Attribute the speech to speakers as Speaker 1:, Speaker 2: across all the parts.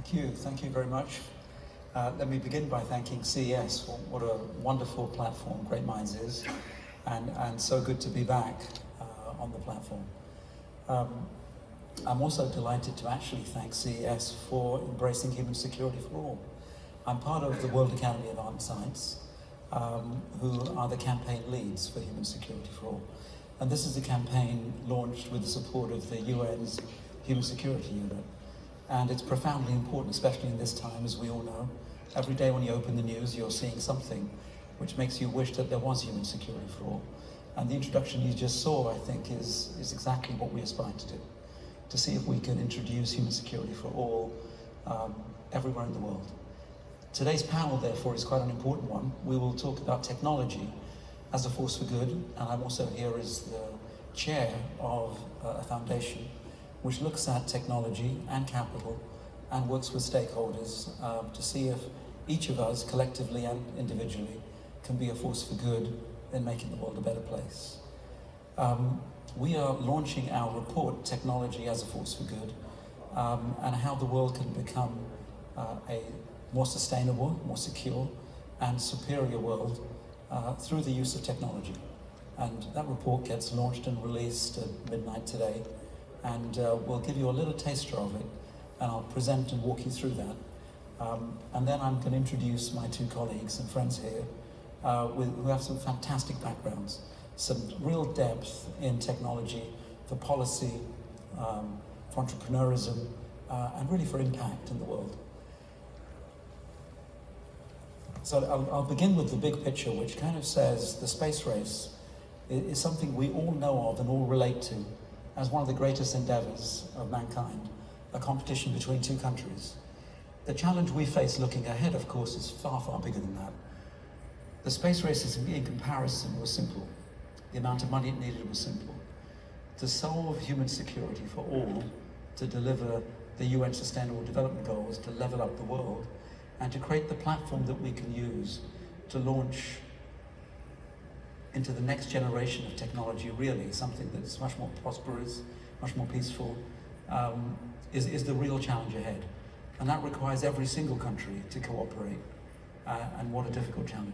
Speaker 1: Thank you very much. Let me begin by thanking CES for what a wonderful platform Great Minds is, and so good to be back on the platform. I'm also delighted to actually thank CES for embracing human security for all. I'm part of the World Academy of Art and Science, who are the campaign leads for human security for all. And this is a campaign launched with the support of the UN's Human Security Unit. And it's profoundly important, especially in this time, as we all know. Every day when you open the news, you're seeing something which makes you wish that there was human security for all. And the introduction you just saw, I think, is exactly what we aspire to do. To see if we can introduce human security for all everywhere in the world. Today's panel, therefore, is quite an important one. We will talk about technology as a force for good, and I'm also here as the chair of a foundation which looks at technology and capital and works with stakeholders to see if each of us, collectively and individually, can be a force for good in making the world a better place. We are launching our report, Technology as a Force for Good, and how the world can become a more sustainable, more secure, and superior world through the use of technology. And that report gets launched and released at midnight today, and we'll give you a little taster of it, and I'll present and walk you through that. And then I'm going to introduce my two colleagues and friends here who have some fantastic backgrounds, some real depth in technology for policy, for entrepreneurism, and really for impact in the world. So I'll begin with the big picture, which kind of says the space race is something we all know of and all relate to as one of the greatest endeavors of mankind, a competition between two countries. The challenge we face looking ahead, of course, is far, far bigger than that. The space race in comparison was simple. The amount of money it needed was simple. To solve human security for all, to deliver the UN Sustainable Development Goals, to level up the world, and to create the platform that we can use to launch into the next generation of technology, really, something that's much more prosperous, much more peaceful, is the real challenge ahead. And that requires every single country to cooperate, and what a difficult challenge.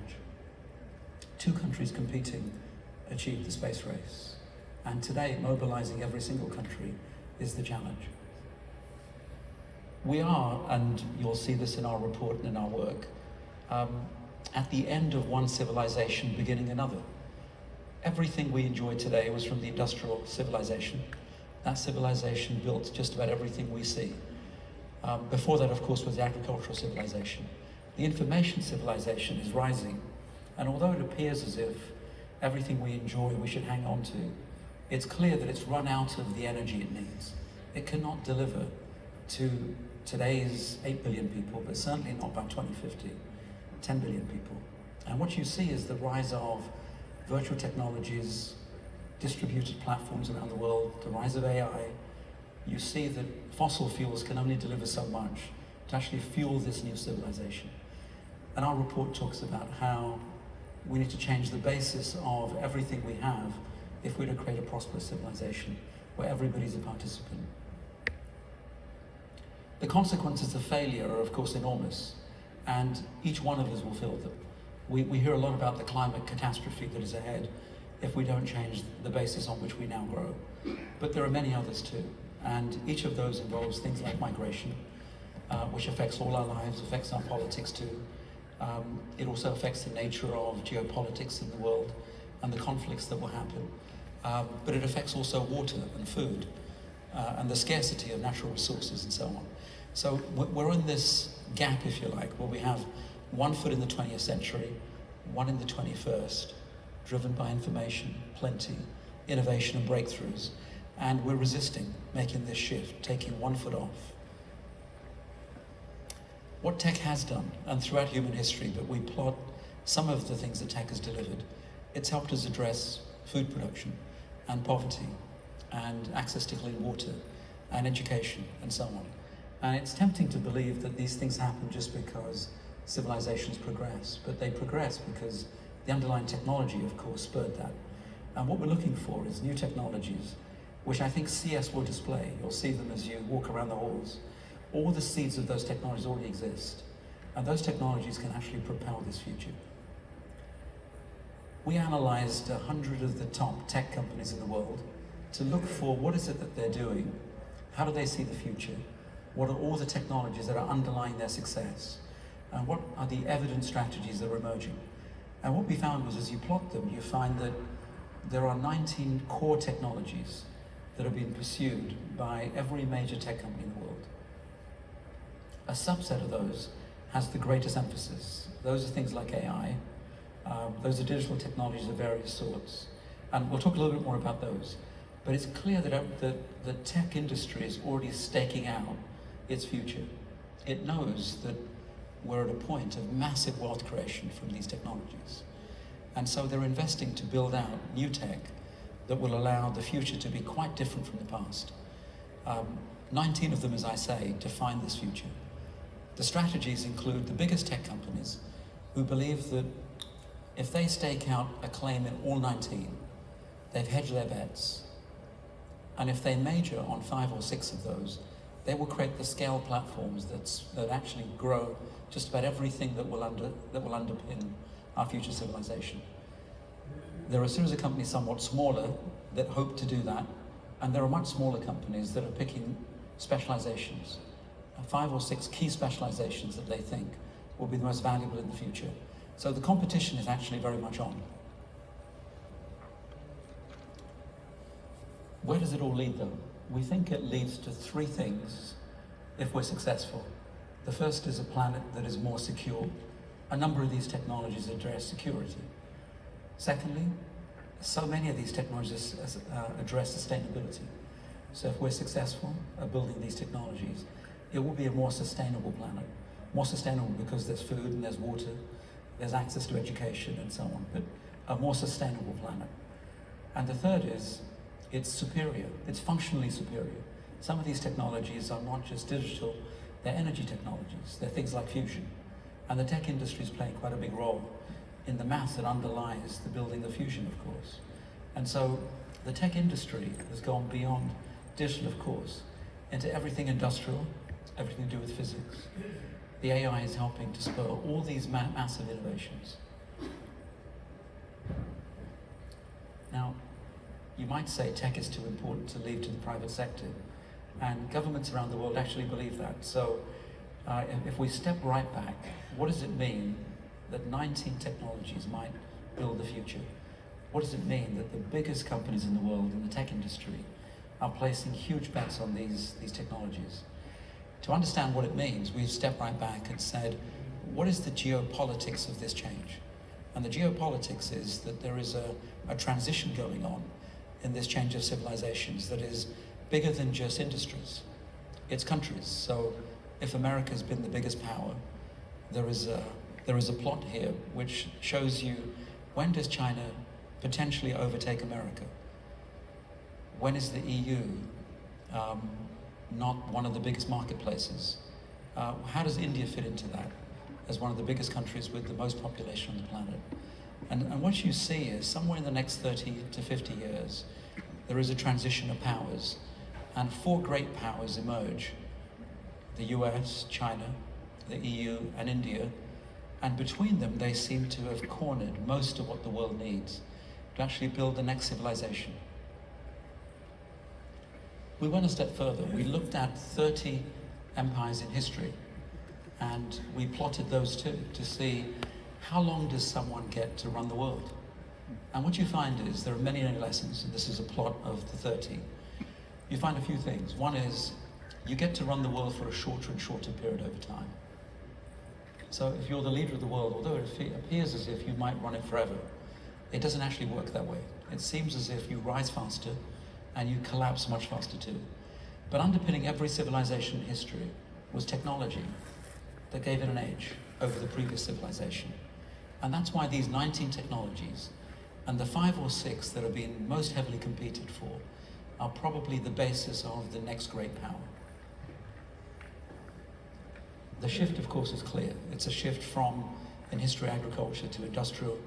Speaker 1: Two countries competing achieve the space race, and today mobilizing every single country is the challenge. We are, and you'll see this in our report and in our work, at the end of one civilization, beginning another. Everything we enjoy today was from the industrial civilization. That civilization built just about everything we see. Before that, of course, was the agricultural civilization. The information civilization is rising, and although it appears as if everything we enjoy we should hang on to, it's clear that it's run out of the energy it needs. It cannot deliver to today's 8 billion people, but certainly not by 2050, 10 billion people. And what you see is the rise of virtual technologies, distributed platforms around the world, the rise of AI. You see that fossil fuels can only deliver so much to actually fuel this new civilization. And our report talks about how we need to change the basis of everything we have if we're to create a prosperous civilization where everybody's a participant. The consequences of failure are, of course, enormous, and each one of us will feel them. We hear a lot about the climate catastrophe that is ahead if we don't change the basis on which we now grow. But there are many others too, and each of those involves things like migration, which affects all our lives, affects our politics too. It also affects the nature of geopolitics in the world and the conflicts that will happen. But it affects also water and food, and the scarcity of natural resources and so on. So we're in this gap, if you like, where we have one foot in the 20th century, one in the 21st, driven by information, plenty, innovation and breakthroughs, and we're resisting making this shift, taking one foot off. What tech has done, and throughout human history, but we plot some of the things that tech has delivered, it's helped us address food production and poverty and access to clean water and education and so on. And it's tempting to believe that these things happen just because civilizations progress, but they progress because the underlying technology, of course, spurred that. And what we're looking for is new technologies, which I think CS will display. You'll see them as you walk around the halls, all the seeds of those technologies already exist, and those technologies can actually propel this future. We analyzed 100 of the top tech companies in the world to look for what is it that they're doing, how do they see the future, what are all the technologies that are underlying their success, and what are the evident strategies that are emerging. And what we found was, as you plot them, you find that there are 19 core technologies that are being pursued by every major tech company in the world. A subset of those has the greatest emphasis. Those are things like AI, those are digital technologies of various sorts. And we'll talk a little bit more about those. But it's clear that the tech industry is already staking out its future. It knows that we're at a point of massive wealth creation from these technologies. And so they're investing to build out new tech that will allow the future to be quite different from the past. 19 of them, as I say, define this future. The strategies include the biggest tech companies who believe that if they stake out a claim in all 19, they've hedged their bets. And if they major on 5 or 6 of those, they will create the scale platforms that actually grow just about everything that will underpin our future civilization. There are a series of companies somewhat smaller that hope to do that, and there are much smaller companies that are picking specializations, 5 or 6 key specializations that they think will be the most valuable in the future. So the competition is actually very much on. Where does it all lead though? We think it leads to 3 things if we're successful. The first is a planet that is more secure. A number of these technologies address security. Secondly, so many of these technologies address sustainability. So if we're successful at building these technologies, it will be a more sustainable planet. More sustainable because there's food and there's water, there's access to education and so on, but a more sustainable planet. And the third is, it's superior, it's functionally superior. Some of these technologies are not just digital, they're energy technologies. They're things like fusion. And the tech industry is playing quite a big role in the math that underlies the building of fusion, of course. And so the tech industry has gone beyond digital, of course, into everything industrial, everything to do with physics. The AI is helping to spur all these massive innovations. Now, you might say tech is too important to leave to the private sector, and governments around the world actually believe that. So if we step right back, what does it mean that 19 technologies might build the future? What does it mean that the biggest companies in the world in the tech industry are placing huge bets on these technologies? To understand what it means, we've stepped right back and said, what is the geopolitics of this change? And the geopolitics is that there is a transition going on in this change of civilizations that is bigger than just industries. It's countries. So if America's been the biggest power, there is a plot here which shows you, when does China potentially overtake America? When is the EU not one of the biggest marketplaces? How does India fit into that as one of the biggest countries with the most population on the planet? And what you see is somewhere in the next 30 to 50 years, there is a transition of powers, and 4 great powers emerge: the US, China, the EU, and India. And between them, they seem to have cornered most of what the world needs to actually build the next civilization. We went a step further. We looked at 30 empires in history, and we plotted those too to see how long does someone get to run the world. And what you find is there are many, many lessons, and this is a plot of the 30. You find a few things. One is you get to run the world for a shorter and shorter period over time. So if you're the leader of the world, although it appears as if you might run it forever, it doesn't actually work that way. It seems as if you rise faster and you collapse much faster too. But underpinning every civilization in history was technology that gave it an edge over the previous civilization. And that's why these 19 technologies and the 5 or 6 that are being most heavily competed for are probably the basis of the next great power. The shift, of course, is clear. It's a shift from, in history, agriculture to industrial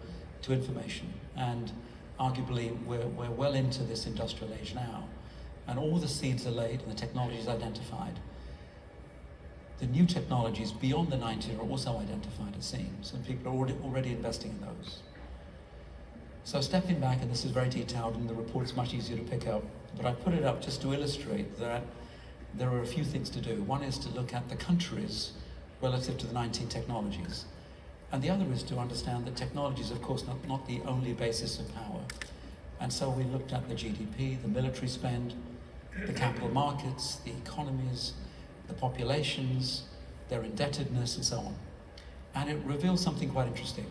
Speaker 1: to information. And arguably, we're well into this industrial age now. And all the seeds are laid and the technology is identified. the new technologies beyond the 19 are also identified, it seems, and people are already investing in those. So stepping back, and this is very detailed in the report, it's much easier to pick up, but I put it up just to illustrate that there are a few things to do. One is to look at the countries relative to the 19 technologies. And the other is to understand that technology is, of course, not the only basis of power. And so we looked at the GDP, the military spend, the capital markets, the economies, the populations, their indebtedness, and so on. And it reveals something quite interesting.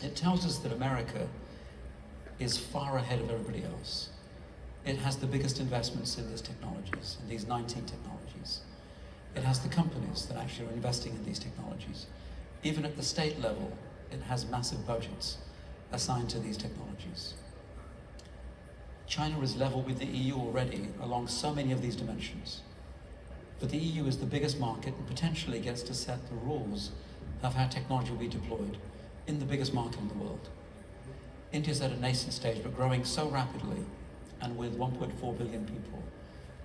Speaker 1: It tells us that America is far ahead of everybody else. It has the biggest investments in these technologies, in these 19 technologies. It has the companies that actually are investing in these technologies. Even at the state level, it has massive budgets assigned to these technologies. China is level with the EU already along so many of these dimensions. But the EU is the biggest market and potentially gets to set the rules of how technology will be deployed in the biggest market in the world. India's at a nascent stage, but growing so rapidly, and with 1.4 billion people,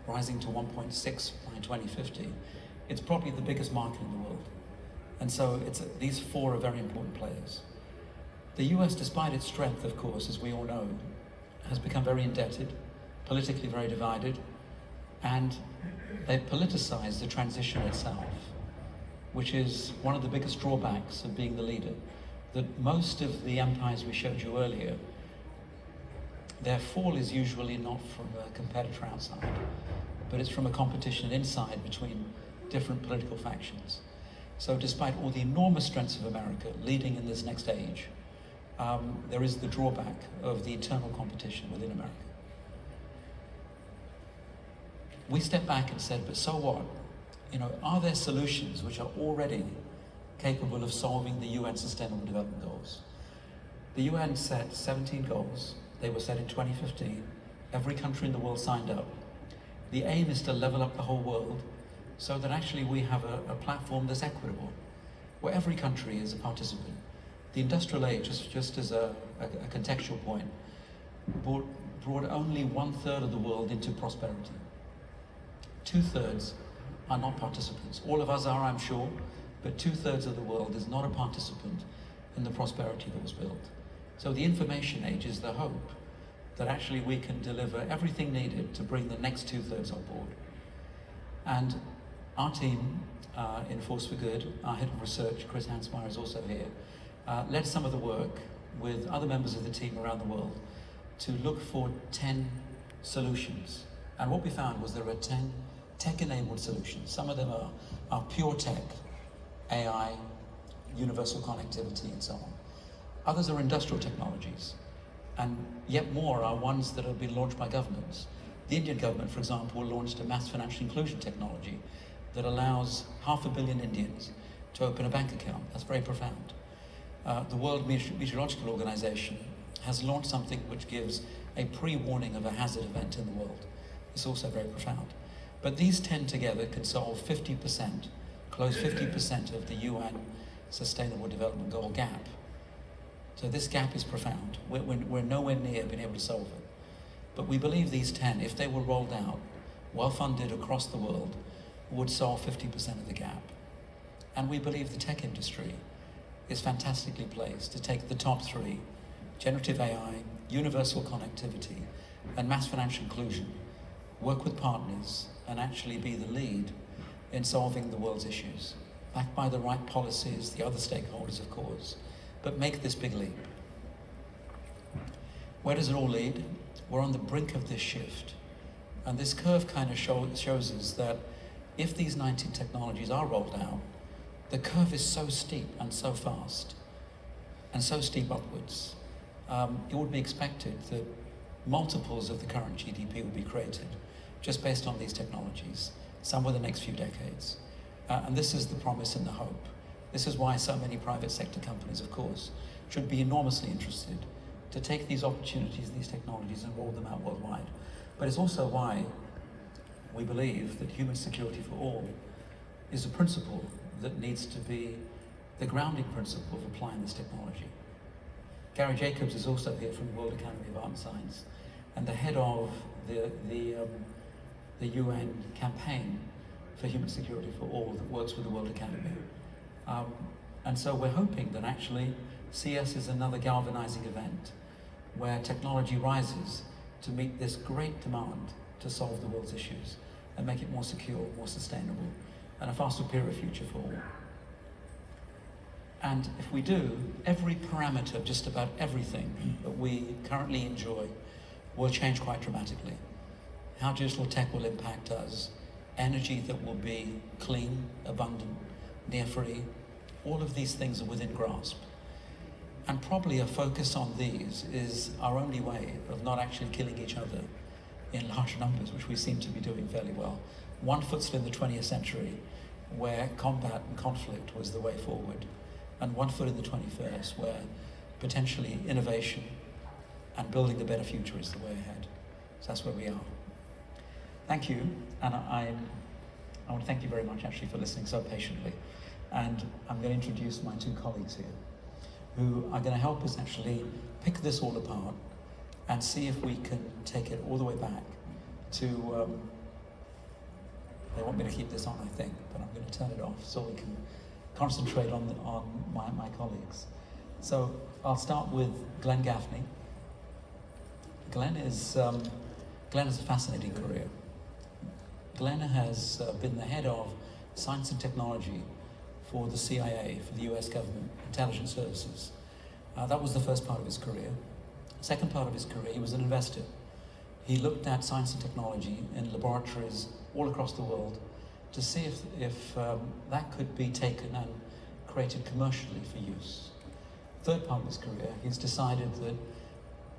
Speaker 1: rising to 1.6 by 2050, it's probably the biggest market in the world. And so these four are very important players. The US, despite its strength, of course, as we all know, has become very indebted, politically very divided, and they've politicized the transition itself, which is one of the biggest drawbacks of being the leader. That most of the empires we showed you earlier, their fall is usually not from a competitor outside, but it's from a competition inside between different political factions. So despite all the enormous strengths of America leading in this next age, there is the drawback of the internal competition within America. We stepped back and said, but so what? Are there solutions which are already capable of solving the UN Sustainable Development Goals? The UN set 17 goals. They were set in 2015. Every country in the world signed up. The aim is to level up the whole world so that actually we have a platform that's equitable, where every country is a participant. The industrial age, just as a contextual point, brought only 1/3 of the world into prosperity. 2/3 are not participants. All of us are, I'm sure, but 2/3 of the world is not a participant in the prosperity that was built. So the information age is the hope that actually we can deliver everything needed to bring the next 2/3 on board. And our team in Force for Good, our head of research, Chris Hansmeyer, is also here, led some of the work with other members of the team around the world to look for 10 solutions. And what we found was there are 10 tech-enabled solutions. Some of them are pure tech, AI, universal connectivity, and so on. Others are industrial technologies, and yet more are ones that have been launched by governments. The Indian government, for example, launched a mass financial inclusion technology that allows 500 million Indians to open a bank account. That's very profound. The World Meteorological Organization has launched something which gives a pre-warning of a hazard event in the world. It's also very profound. But these 10 together can solve 50%, close 50% of the UN Sustainable Development Goal gap. So this gap is profound. We're nowhere near being able to solve it. But we believe these 10, if they were rolled out, well-funded across the world, would solve 50% of the gap. And we believe the tech industry is fantastically placed to take the top three, generative AI, universal connectivity, and mass financial inclusion, work with partners, and actually be the lead in solving the world's issues, backed by the right policies, the other stakeholders, of course, but make this big leap. Where does it all lead? We're on the brink of this shift. And this curve kind of shows us that if these 19 technologies are rolled out, the curve is so steep and so fast, and so steep upwards. It would be expected that multiples of the current GDP would be created just based on these technologies, somewhere in the next few decades. And this is the promise and the hope. This is why so many private sector companies, of course, should be enormously interested to take these opportunities, these technologies, and roll them out worldwide. But it's also why we believe that human security for all is a principle that needs to be the grounding principle of applying this technology. Gary Jacobs is also here from the World Academy of Art and Science, and the head of the UN campaign for human security for all that works with the World Academy. And so we're hoping that actually CS is another galvanizing event where technology rises to meet this great demand to solve the world's issues and make it more secure, more sustainable, and a far superior future for all. And if we do, every parameter of just about everything that we currently enjoy will change quite dramatically. How digital tech will impact us, energy that will be clean, abundant, near free, all of these things are within grasp. And probably a focus on these is our only way of not actually killing each other in large numbers, which we seem to be doing fairly well. One foot's in the 20th century, where combat and conflict was the way forward, and one foot in the 21st, where potentially innovation and building a better future is the way ahead. So that's where we are. Thank you, and I want to thank you very much actually for listening so patiently. And I'm going to introduce my two colleagues here, who are going to help us actually pick this all apart and see if we can take it all the way back to, they want me to keep this on, I think, but I'm going to turn it off so we can concentrate on my colleagues. So I'll start with Glenn Gaffney. Glenn has a fascinating career. Glenn has been the head of science and technology for the CIA, for the US government, intelligence services. That was the first part of his career. Second part of his career, he was an investor. He looked at science and technology in laboratories all across the world to see if that could be taken and created commercially for use. Third part of his career, he's decided that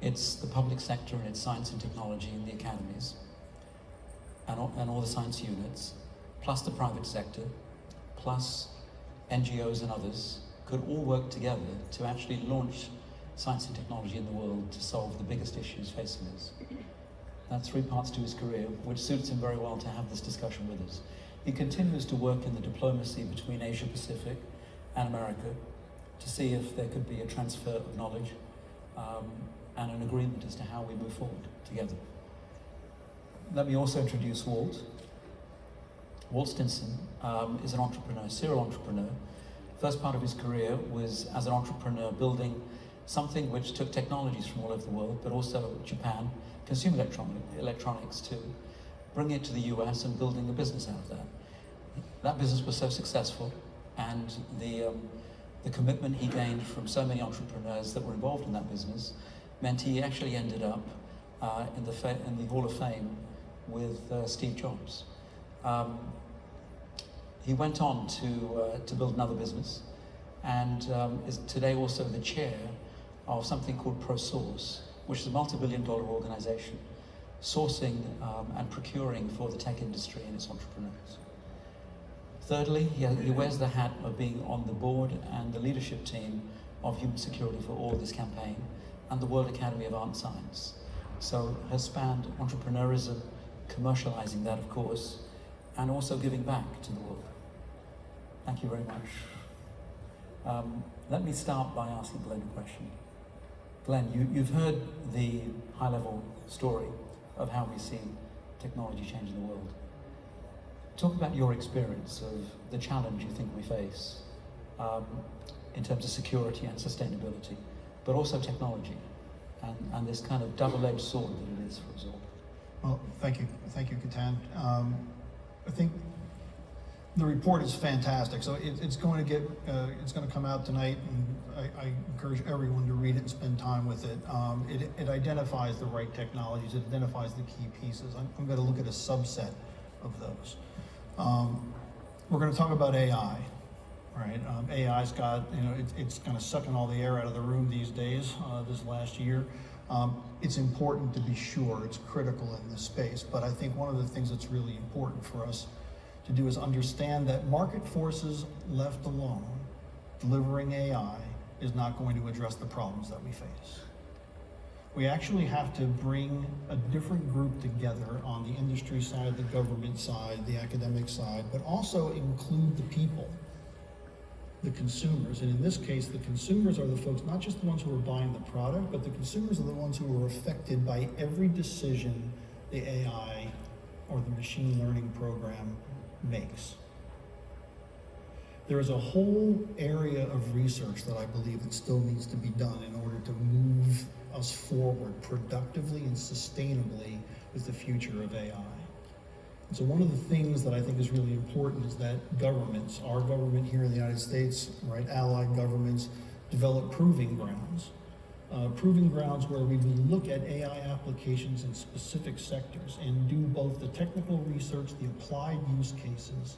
Speaker 1: it's the public sector and its science and technology in the academies and all the science units, plus the private sector, plus NGOs and others, could all work together to actually launch science and technology in the world to solve the biggest issues facing us. That's three parts to his career, which suits him very well to have this discussion with us. He continues to work in the diplomacy between Asia Pacific and America to see if there could be a transfer of knowledge and an agreement as to how we move forward together. Let me also introduce Walt. Walt Stinson is an entrepreneur, serial entrepreneur. First part of his career was as an entrepreneur building something which took technologies from all over the world, but also Japan, consumer electronics too, bringing it to the US and building a business out of that. That business was so successful, and the commitment he gained from so many entrepreneurs that were involved in that business meant he actually ended up in the Hall of Fame with Steve Jobs. He went on to build another business, and is today also the chair of something called ProSource, which is a multi-billion-dollar organization sourcing and procuring for the tech industry and its entrepreneurs. Thirdly, he wears the hat of being on the board and the leadership team of Human Security for All, this campaign, and the World Academy of Art and Science. So has spanned entrepreneurism, commercializing that, of course, and also giving back to the world. Thank you very much. Let me start by asking Glenn a question. Glenn, you've heard the high-level story of how we see technology changing the world. Talk about your experience of the challenge you think we face in terms of security and sustainability, but also technology and this kind of double-edged sword that it is for us all.
Speaker 2: Well, thank you, Ketan. I think the report is fantastic. So it's going to come out tonight, and I encourage everyone to read it and spend time with it. It identifies the right technologies. It identifies the key pieces. I'm going to look at a subset of those. We're going to talk about AI, right? AI's got, it's kind of sucking all the air out of the room these days, this last year. It's important to be sure, it's critical in this space, but I think one of the things that's really important for us to do is understand that market forces left alone, delivering AI is not going to address the problems that we face. We actually have to bring a different group together on the industry side, the government side, the academic side, but also include the people, the consumers. And in this case, the consumers are the folks, not just the ones who are buying the product, but the consumers are the ones who are affected by every decision the AI or the machine learning program makes. There is a whole area of research that I believe that still needs to be done in order to move us forward productively and sustainably with the future of AI. And so one of the things that I think is really important is that governments, our government here in the United States, right, allied governments, develop proving grounds. Proving grounds where we would look at AI applications in specific sectors and do both the technical research, the applied use cases,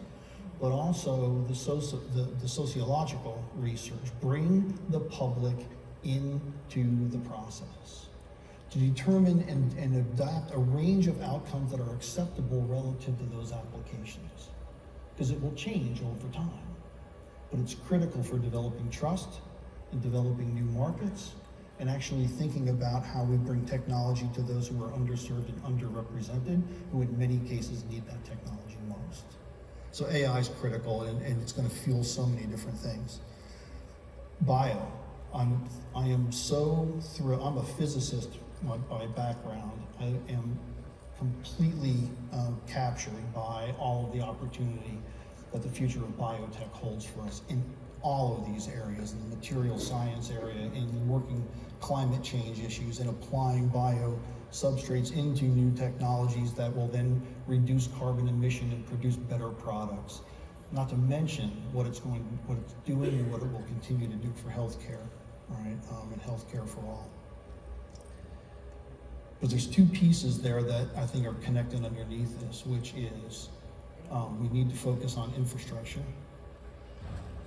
Speaker 2: but also the sociological research. Bring the public into the process to determine and adapt a range of outcomes that are acceptable relative to those applications. Because it will change over time. But it's critical for developing trust and developing new markets and actually thinking about how we bring technology to those who are underserved and underrepresented, who in many cases need that technology most. So AI is critical, and it's going to fuel so many different things. Bio. I am so thrilled. I'm a physicist by background. I am completely captured by all of the opportunity that the future of biotech holds for us in all of these areas, in the material science area, in working climate change issues, and applying bio substrates into new technologies that will then reduce carbon emission and produce better products. Not to mention what it's doing and what it will continue to do for healthcare, right? And healthcare for all. But there's two pieces there that I think are connected underneath this, which is we need to focus on infrastructure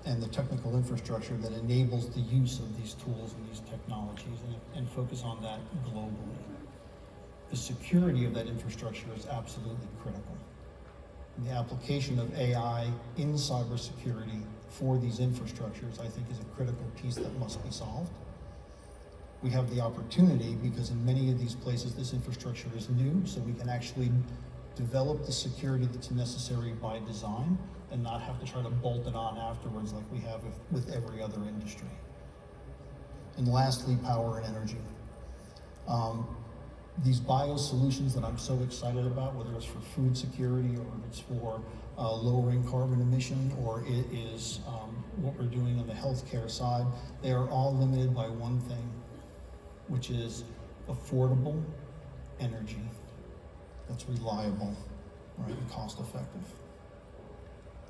Speaker 2: and the technical infrastructure that enables the use of these tools and these technologies, and focus on that globally. The security of that infrastructure is absolutely critical. The application of AI in cybersecurity for these infrastructures, I think, is a critical piece that must be solved. We have the opportunity, because in many of these places this infrastructure is new, so we can actually develop the security that's necessary by design and not have to try to bolt it on afterwards like we have with every other industry. And lastly, power and energy. These bio solutions that I'm so excited about, whether it's for food security or if it's for lowering carbon emission, or it is what we're doing on the healthcare side, they are all limited by one thing, which is affordable energy that's reliable, right, and cost effective.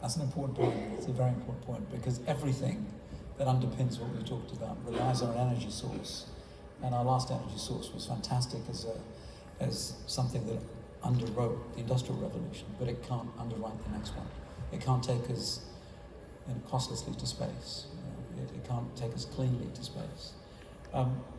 Speaker 1: That's an important point. It's a very important point, because everything that underpins what we talked about relies on an energy source. And our last energy source was fantastic as something that underwrote the Industrial Revolution, but it can't underwrite the next one. It can't take us costlessly to space. It can't take us cleanly to space.